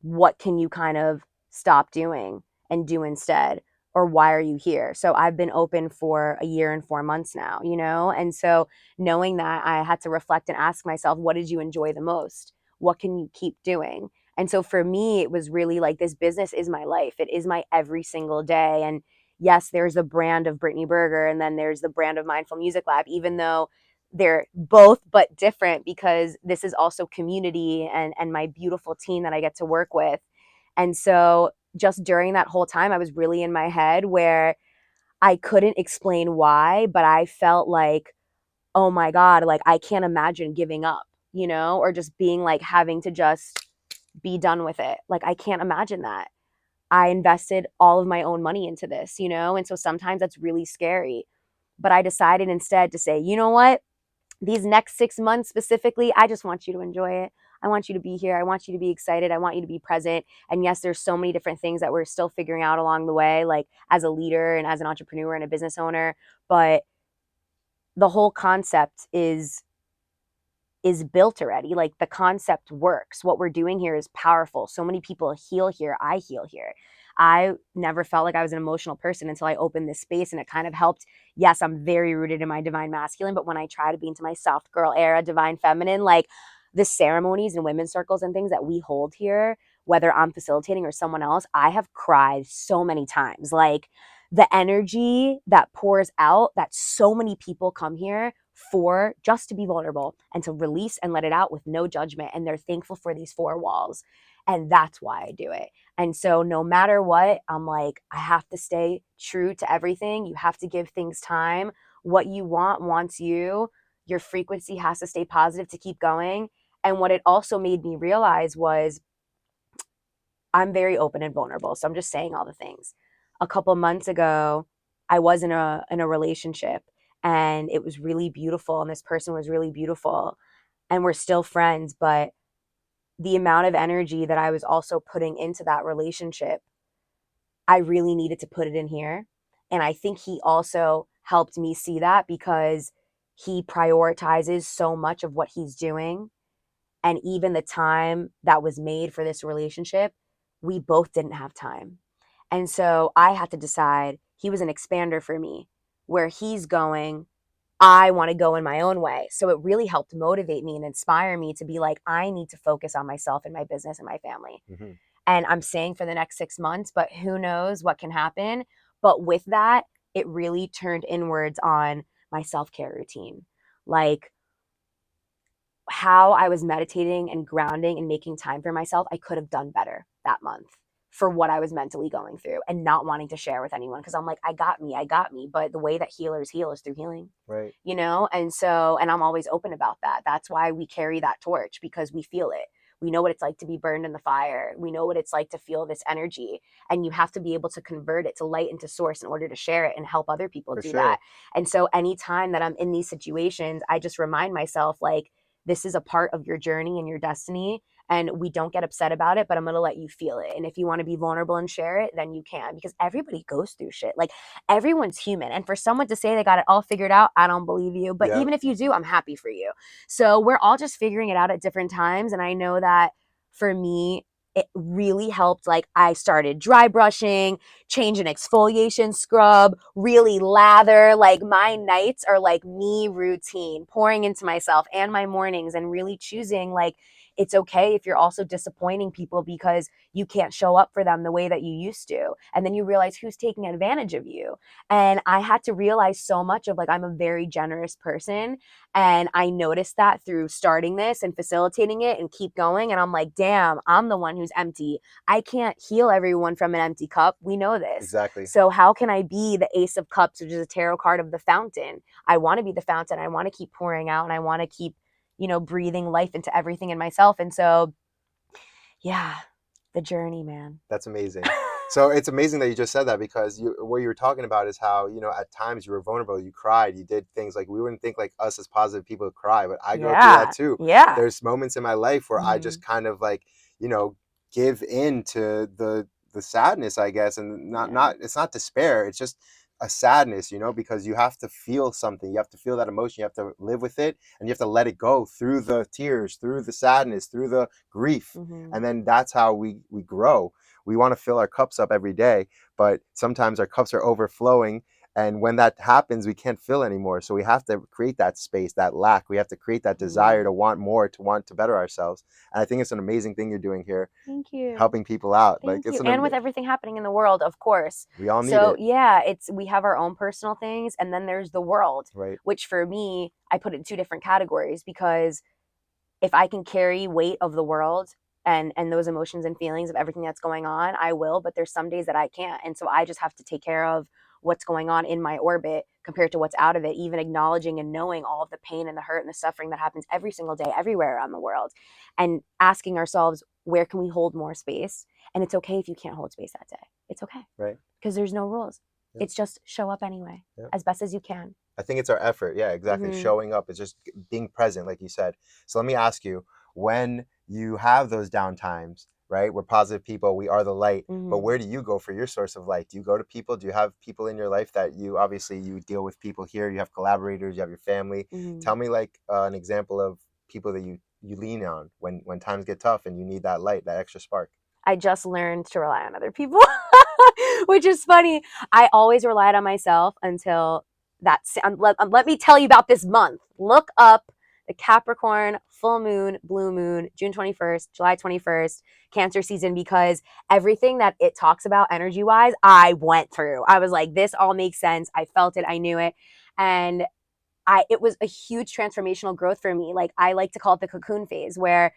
what can you kind of stop doing and do instead? Or why are you here? So I've been open for a year and 4 months now, you know? And so knowing that, I had to reflect and ask myself, what did you enjoy the most? What can you keep doing? And so for me, it was really like, this business is my life. It is my every single day. And yes, there's a brand of Brittany Berger, and then there's the brand of Mindful Music Lab, even though they're both but different, because this is also community and my beautiful team that I get to work with. And so just during that whole time, I was really in my head where I couldn't explain why, but I felt like, oh my God, like I can't imagine giving up, you know, or just being like having to just be done with it. Like I can't imagine that. I invested all of my own money into this, you know, and so sometimes that's really scary. But I decided instead to say, you know what? These next 6 months specifically, I just want you to enjoy it. I want you to be here. I want you to be excited. I want you to be present. And yes, there's so many different things that we're still figuring out along the way, like as a leader and as an entrepreneur and a business owner. But the whole concept is built already. Like the concept works. What we're doing here is powerful. So many people heal here. I heal here. I never felt like I was an emotional person until I opened this space, and it kind of helped. Yes, I'm very rooted in my divine masculine, but when I try to be into my soft girl era, divine feminine, like the ceremonies and women's circles and things that we hold here, whether I'm facilitating or someone else, I have cried so many times. Like the energy that pours out, that so many people come here for, just to be vulnerable and to release and let it out with no judgment. And they're thankful for these four walls. And that's why I do it. And so no matter what, I'm like, I have to stay true to everything. You have to give things time. What you want wants you. Your frequency has to stay positive to keep going. And what it also made me realize was, I'm very open and vulnerable. So I'm just saying all the things. A couple months ago, I was in a relationship, and it was really beautiful, and this person was really beautiful, and we're still friends, but the amount of energy that I was also putting into that relationship, I really needed to put it in here. And I think he also helped me see that, because he prioritizes so much of what he's doing, and even the time that was made for this relationship, we both didn't have time. And so I had to decide, he was an expander for me. Where he's going, I want to go in my own way. So it really helped motivate me and inspire me to be like, I need to focus on myself and my business and my family. Mm-hmm. And I'm saying for the next 6 months, but who knows what can happen. But with that, it really turned inwards on my self-care routine. Like, how I was meditating and grounding and making time for myself, I could have done better that month for what I was mentally going through, and not wanting to share with anyone, because I'm like, I got me. But the way that healers heal is through healing. Right. You know? And so, and I'm always open about that. That's why we carry that torch, because we feel it. We know what it's like to be burned in the fire. We know what it's like to feel this energy. And you have to be able to convert it to light and to source in order to share it and help other people For do that. sure. And so anytime that I'm in these situations, I just remind myself, like, this is a part of your journey and your destiny, and we don't get upset about it, but I'm going to let you feel it. And if you want to be vulnerable and share it, then you can, because everybody goes through shit. Like, everyone's human. And for someone to say they got it all figured out, I don't believe you. But Yep. even if you do, I'm happy for you. So we're all just figuring it out at different times. And I know that for me, it really helped. Like, I started dry brushing, change an exfoliation scrub, really lather. Like, my nights are like me routine, pouring into myself, and my mornings, and really choosing, like, it's okay if you're also disappointing people because you can't show up for them the way that you used to. And then you realize who's taking advantage of you. And I had to realize so much of, like, I'm a very generous person. And I noticed that through starting this and facilitating it and keep going. And I'm like, damn, I'm the one who's empty. I can't heal everyone from an empty cup. We know this. Exactly. So how can I be the Ace of Cups, which is a tarot card of the fountain? I want to be the fountain. I want to keep pouring out, and I want to keep, breathing life into everything in myself. And so, yeah, the journey, man. That's amazing. So it's amazing that you just said that, because what you were talking about is how, at times you were vulnerable, you cried, you did things like, we wouldn't think like us as positive people cry, but I go through that too. Yeah. There's moments in my life where I just kind of like, give in to the sadness, I guess, and not it's not despair. It's just a sadness, you know, because you have to feel something. You have to feel that emotion. You have to live with it, and you have to let it go through the tears, through the sadness, through the grief. And then that's how we grow. We want to fill our cups up every day, but sometimes our cups are overflowing. And when that happens, we can't fill anymore. So we have to create that space, that lack. We have to create that desire to want more, to want to better ourselves. And I think it's an amazing thing you're doing here. Thank you. Helping people out. Thank you. And with everything happening in the world, of course. We all need so it. yeah, we have our own personal things, and then there's the world, Right. which for me, I put it in two different categories, because if I can carry weight of the world and those emotions and feelings of everything that's going on, I will. But there's some days that I can't, and so I just have to take care of what's going on in my orbit compared to what's out of it, even acknowledging and knowing all of the pain and the hurt and the suffering that happens every single day everywhere around the world, and asking ourselves, where can we hold more space? And it's okay if you can't hold space that day. It's okay. Right. Because there's no rules. Yep. It's just show up anyway, as best as you can. I think it's our effort. Yeah, exactly. Showing up is just being present, like you said. So let me ask you, when you have those down times, right? We're positive people. We are the light. But where do you go for your source of light? Do you go to people? Do you have people in your life that you deal with people here? You have collaborators. You have your family. Tell me like an example of people that you lean on when times get tough and you need that light, that extra spark. I just learned to rely on other people, which is funny. I always relied on myself until let me tell you about this month. Look up the Capricorn full moon, blue moon, June 21st, July 21st, Cancer season, because everything that it talks about energy wise, I went through. I was like, this all makes sense. I felt it. I knew it. And it was a huge transformational growth for me. Like, I like to call it the cocoon phase, where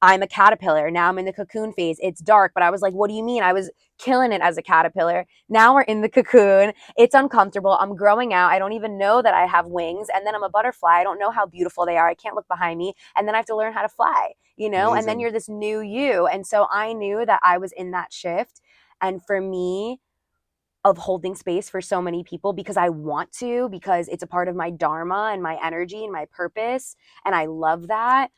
I'm a caterpillar. Now I'm in the cocoon phase. It's dark, but I was like, what do you mean? I was killing it as a caterpillar. Now we're in the cocoon. It's uncomfortable. I'm growing out. I don't even know that I have wings. And then I'm a butterfly. I don't know how beautiful they are. I can't look behind me. And then I have to learn how to fly, you know? Amazing. And then you're this new you. And so I knew that I was in that shift. And for me, of holding space for so many people, because I want to, because it's a part of my dharma and my energy and my purpose. And I love that.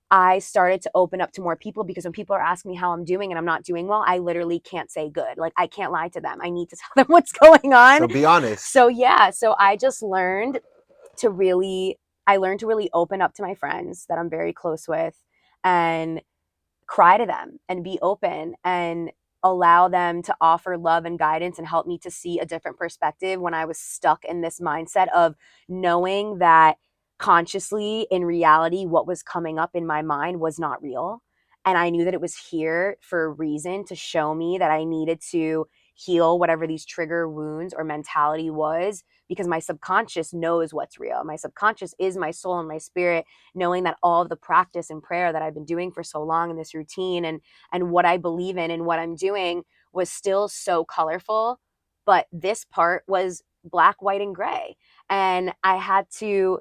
I started to open up to more people, because when people are asking me how I'm doing and I'm not doing well, I literally can't say good. Like, I can't lie to them. I need to tell them what's going on. So be honest. So yeah, so I just learned to really open up to my friends that I'm very close with, and cry to them and be open and allow them to offer love and guidance and help me to see a different perspective when I was stuck in this mindset of knowing that consciously, in reality, what was coming up in my mind was not real. And I knew that it was here for a reason, to show me that I needed to heal whatever these trigger wounds or mentality was, because my subconscious knows what's real. My subconscious is my soul and my spirit, knowing that all of the practice and prayer that I've been doing for so long in this routine, and what I believe in and what I'm doing, was still so colorful. But this part was black, white, and gray. And I had to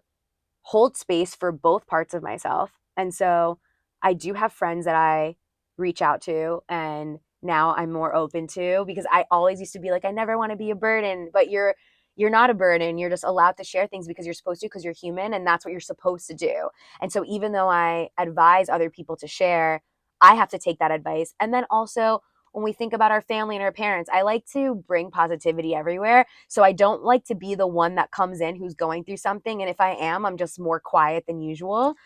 hold space for both parts of myself. And so I do have friends that I reach out to, and now I'm more open to, because I always used to be like, I never want to be a burden. But you're not a burden. You're just allowed to share things because you're supposed to, because you're human, and that's what you're supposed to do. And so even though I advise other people to share, I have to take that advice. And then also, when we think about our family and our parents, I like to bring positivity everywhere. So I don't like to be the one that comes in who's going through something. And if I am, I'm just more quiet than usual.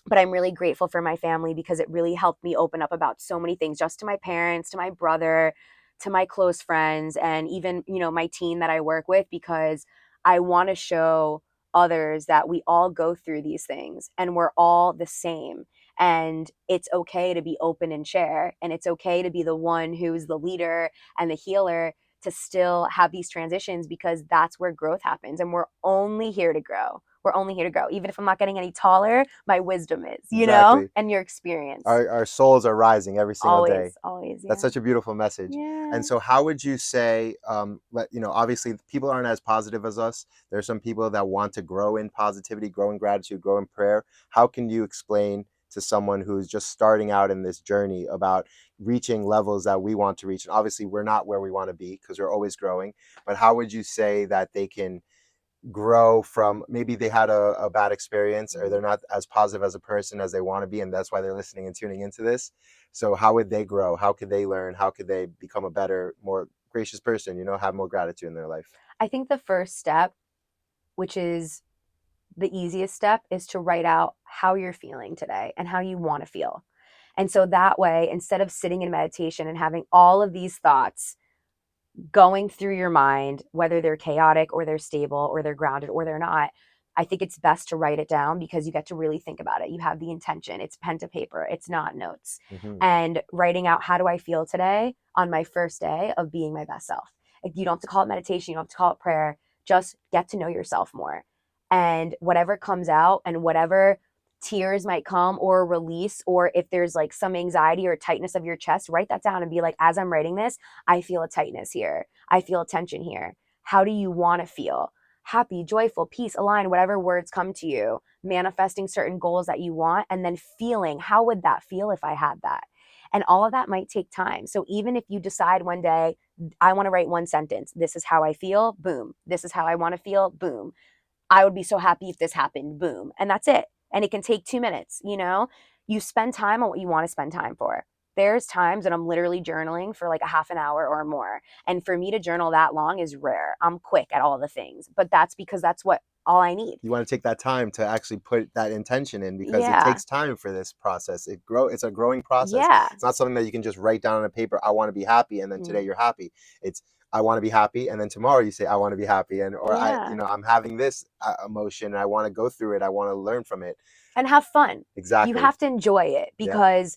But I'm really grateful for my family, because it really helped me open up about so many things, just to my parents, to my brother, to my close friends, and even, my team that I work with, because I want to show others that we all go through these things and we're all the same. And it's okay to be open and share. And it's okay to be the one who's the leader and the healer, to still have these transitions, because that's where growth happens. And we're only here to grow. We're only here to grow. Even if I'm not getting any taller, my wisdom is, Exactly. and your experience. Our souls are rising every single day. Always. Yeah. That's such a beautiful message. Yeah. And so how would you say, obviously people aren't as positive as us. There's some people that want to grow in positivity, grow in gratitude, grow in prayer. How can you explain to someone who's just starting out in this journey about reaching levels that we want to reach? And obviously we're not where we want to be, because we're always growing. But how would you say that they can grow from, maybe they had a bad experience, or they're not as positive as a person as they want to be, and that's why they're listening and tuning into this? So how would they grow? How could they learn? How could they become a better, more gracious person, have more gratitude in their life? I think the first step, which is the easiest step, is to write out how you're feeling today and how you want to feel. And so that way, instead of sitting in meditation and having all of these thoughts going through your mind, whether they're chaotic or they're stable or they're grounded or they're not, I think it's best to write it down because you get to really think about it. You have the intention. It's pen to paper. It's not notes. Mm-hmm. And writing out, how do I feel today on my first day of being my best self? You don't have to call it meditation. You don't have to call it prayer. Just get to know yourself more. And whatever comes out and whatever tears might come or release, or if there's like some anxiety or tightness of your chest, write that down and be like, as I'm writing this, I feel a tightness here. I feel a tension here. How do you want to feel? Happy, joyful, peace, aligned, whatever words come to you, manifesting certain goals that you want, and then feeling, how would that feel if I had that? And all of that might take time. So even if you decide one day, I want to write one sentence, this is how I feel, boom. This is how I want to feel, boom. I would be so happy if this happened, boom. And that's it. And it can take 2 minutes, you spend time on what you want to spend time for. There's times that I'm literally journaling for like a half an hour or more. And for me to journal that long is rare. I'm quick at all the things, but that's because that's all I need. You want to take that time to actually put that intention in, because it takes time for this process. It's a growing process. Yeah. It's not something that you can just write down on a paper, I want to be happy, and then today you're happy. It's, I want to be happy, and then tomorrow you say, I want to be happy, I'm having this emotion and I want to go through it. I want to learn from it. And have fun. Exactly. You have to enjoy it, because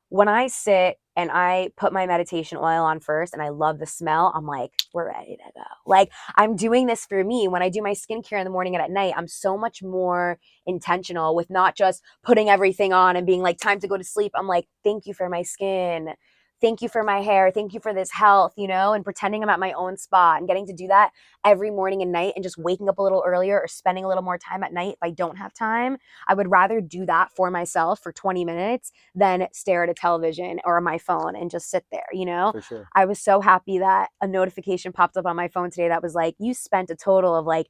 when I sit and I put my meditation oil on first and I love the smell, I'm like, we're ready to go. Like, I'm doing this for me. When I do my skincare in the morning and at night, I'm so much more intentional with not just putting everything on and being like, time to go to sleep. I'm like, thank you for my skin. Thank you for my hair. Thank you for this health, and pretending I'm at my own spot and getting to do that every morning and night, and just waking up a little earlier or spending a little more time at night if I don't have time. I would rather do that for myself for 20 minutes than stare at a television or my phone and just sit there, For sure. I was so happy that a notification popped up on my phone today that was like, you spent a total of like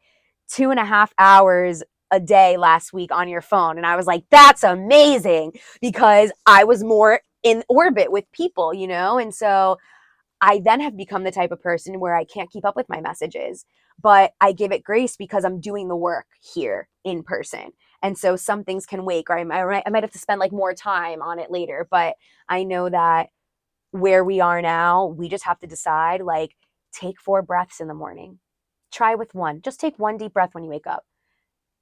2.5 hours a day last week on your phone. And I was like, that's amazing, because I was more in orbit with people, and so I then have become the type of person where I can't keep up with my messages, but I give it grace because I'm doing the work here in person. And so some things can wait, or I might have to spend like more time on it later, but I know that where we are now, we just have to decide, like, take 4 breaths in the morning. Try with one. Just take one deep breath when you wake up.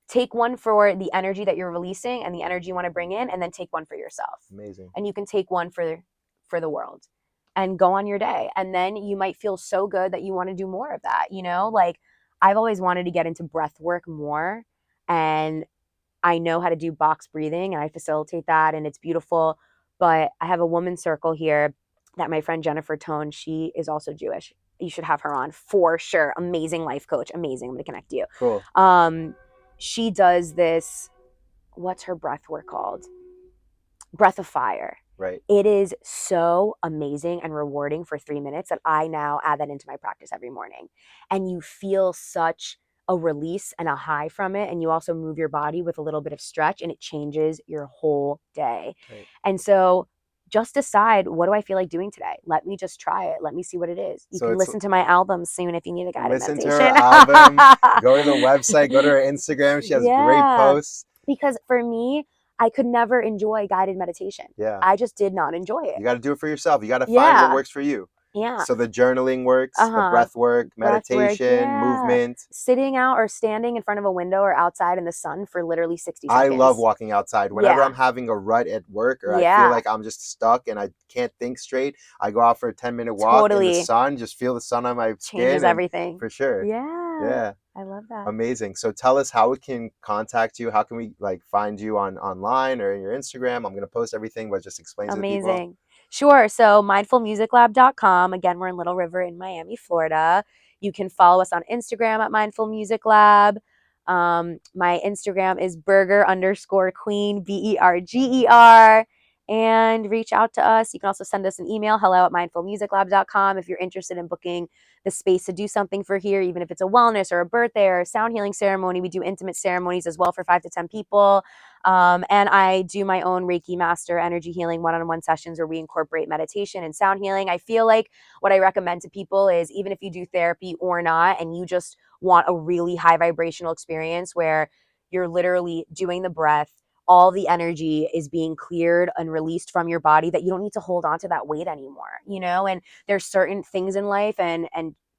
Take one for the energy that you're releasing and the energy you want to bring in, and then take one for yourself. Amazing. And you can take one for the world and go on your day. And then you might feel so good that you want to do more of that. Like, I've always wanted to get into breath work more, and I know how to do box breathing and I facilitate that, and it's beautiful. But I have a woman's circle here that my friend Jennifer Tone, she is also Jewish. You should have her on for sure. Amazing life coach. Amazing. I'm going to connect you. Cool. She does this, what's her breath work called? Breath of Fire. Right. It is so amazing and rewarding for 3 minutes that I now add that into my practice every morning. And you feel such a release and a high from it. And you also move your body with a little bit of stretch, and it changes your whole day. Right. And so just decide, what do I feel like doing today? Let me just try it. Let me see what it is. You can listen to my album soon if you need a guided meditation. Listen to her album. Go to the website. Go to her Instagram. She has great posts. Because for me, I could never enjoy guided meditation. Yeah. I just did not enjoy it. You got to do it for yourself. You got to find what works for you. Yeah. So the journaling works, the breath work, meditation, movement. Sitting out or standing in front of a window or outside in the sun for literally 60 seconds. I love walking outside. Whenever I'm having a rut at work, or I feel like I'm just stuck and I can't think straight, I go out for a 10-minute walk in the sun, just feel the sun on my skin. Changes everything. For sure. Yeah. I love that. Amazing. So tell us how we can contact you. How can we find you online or in your Instagram? I'm going to post everything, but just explain to the people. Amazing. Sure. So mindfulmusiclab.com. Again, we're in Little River in Miami, Florida. You can follow us on Instagram at Mindful Music Lab. My Instagram is Berger_Queen, Berger. and reach out to us. You can also send us an email, hello@mindfulmusiclab.com, if you're interested in booking the space to do something for here, even if it's a wellness or a birthday or a sound healing ceremony. We do intimate ceremonies as well for 5 to 10 people. And I do my own Reiki Master energy healing one-on-one sessions where we incorporate meditation and sound healing. I feel like what I recommend to people is, even if you do therapy or not, and you just want a really high vibrational experience where you're literally doing the breath, all the energy is being cleared and released from your body, that you don't need to hold on to that weight anymore, you know? And there's certain things in life and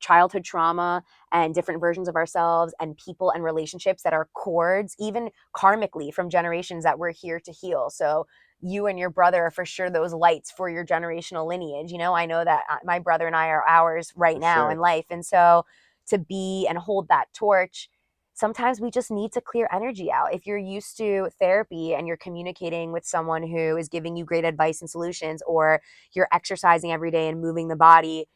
childhood trauma and different versions of ourselves and people and relationships that are cords, even karmically from generations, that we're here to heal. So you and your brother are for sure those lights for your generational lineage. You know, I know that my brother and I are ours right For now sure. in life. And so to be and hold that torch, sometimes we just need to clear energy out. If you're used to therapy and you're communicating with someone who is giving you great advice and solutions, or you're exercising every day and moving the body,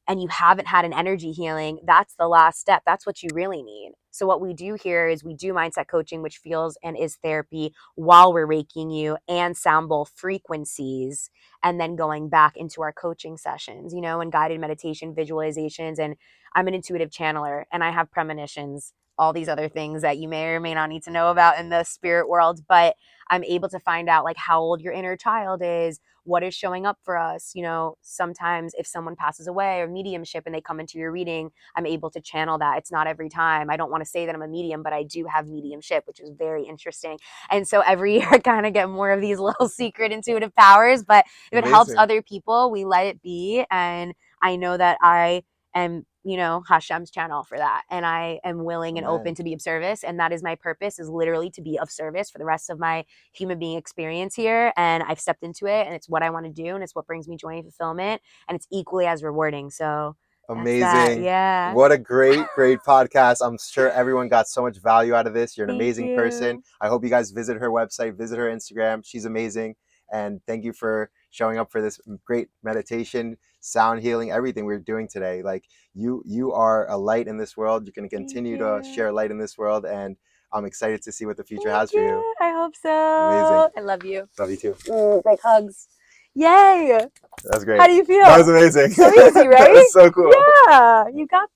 and you haven't had an energy healing, that's the last step. That's what you really need. So what we do here is we do mindset coaching, which feels and is therapy, while we're raking you, and sound bowl frequencies, and then going back into our coaching sessions, you know, and guided meditation, visualizations. And I'm an intuitive channeler, and I have premonitions, all these other things that you may or may not need to know about in the spirit world, but I'm able to find out like how old your inner child is, what is showing up for us. You know, sometimes if someone passes away or mediumship and they come into your reading, I'm able to channel that. It's not every time. I don't want to say that I'm a medium, but I do have mediumship, which is very interesting. And so every year I kind of get more of these little secret intuitive powers, but if it helps Amazing. other people, we let it be. And I know that I am, you know, Hashem's channel for that. And I am willing and open to be of service. And that is my purpose, is literally to be of service for the rest of my human being experience here. And I've stepped into it, and it's what I want to do. And it's what brings me joy and fulfillment. And it's equally as rewarding. So that's that. Amazing. Yeah. What a great podcast. I'm sure everyone got so much value out of this. You're an Thank amazing person. you. I hope you guys visit her website, visit her Instagram. She's amazing. And thank you for showing up for this great meditation, sound healing, everything we're doing today. Like you are a light in this world. You're going to continue to share light in this world. And I'm excited to see what the future has for you. I hope so. Amazing. I love you. Love you too. Like hugs. Yay. That's great. How do you feel? That was amazing. So easy, right? That was so cool. Yeah, you got this.